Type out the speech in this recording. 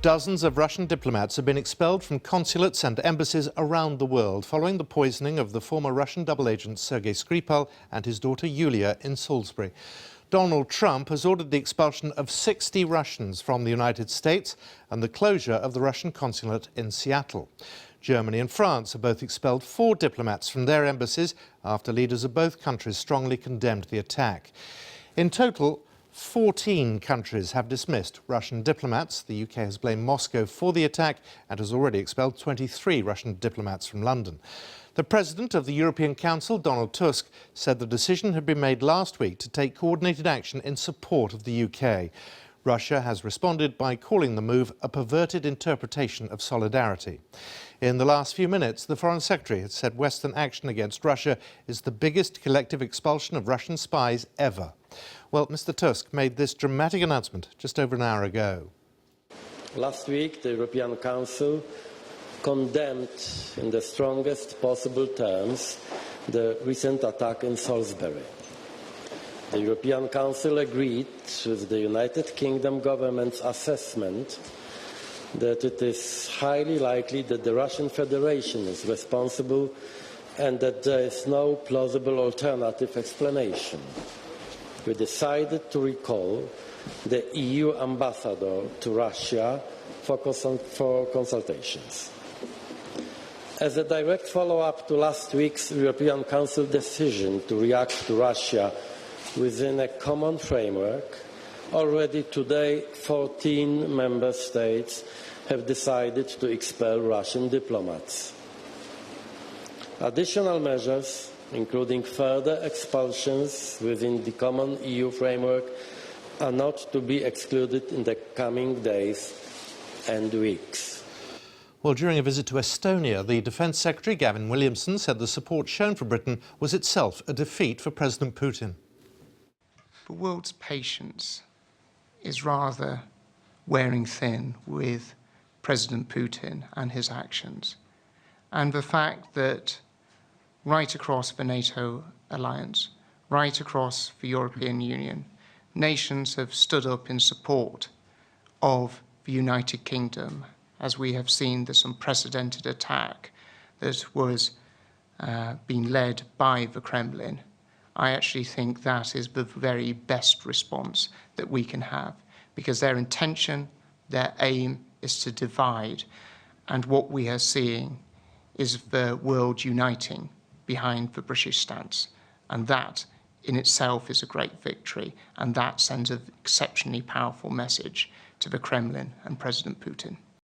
Dozens of Russian diplomats have been expelled from consulates and embassies around the world following the poisoning of the former Russian double agent Sergei Skripal and his daughter Yulia in Salisbury. Donald Trump has ordered the expulsion of 60 Russians from the United States and the closure of the Russian consulate in Seattle. Germany and France have both expelled 4 diplomats from their embassies after leaders of both countries strongly condemned the attack. In total, 14 countries have dismissed Russian diplomats. The UK has blamed Moscow for the attack and has already expelled 23 Russian diplomats from London. The President of the European Council, Donald Tusk, said the decision had been made last week to take coordinated action in support of the UK. Russia has responded by calling the move a perverted interpretation of solidarity. In the last few minutes, the Foreign Secretary has said Western action against Russia is the biggest collective expulsion of Russian spies ever. Well, Mr. Tusk made this dramatic announcement just over an hour ago. Last week, the European Council condemned in the strongest possible terms the recent attack in Salisbury. The European Council agreed with the United Kingdom government's assessment that it is highly likely that the Russian Federation is responsible and that there is no plausible alternative explanation. We decided to recall the EU ambassador to Russia for consultations. As a direct follow-up to last week's European Council decision to react to Russia within a common framework, already today 14 member states have decided to expel Russian diplomats. Additional measures, including further expulsions within the common EU framework, are not to be excluded in the coming days and weeks. Well, during a visit to Estonia, the Defence Secretary, GAVIN Williamson, said the support shown for Britain was itself a defeat for President Putin. The world's patience is rather wearing thin with President Putin and his actions. And the fact that right across the NATO alliance, right across the European Union, nations have stood up in support of the United Kingdom, as we have seen this unprecedented attack that was being led by the Kremlin. I actually think that is the very best response that we can have, because their intention, their aim is to divide, and what we are seeing is the world uniting behind the British stance, and that in itself is a great victory, and that sends an exceptionally powerful message to the Kremlin and President Putin.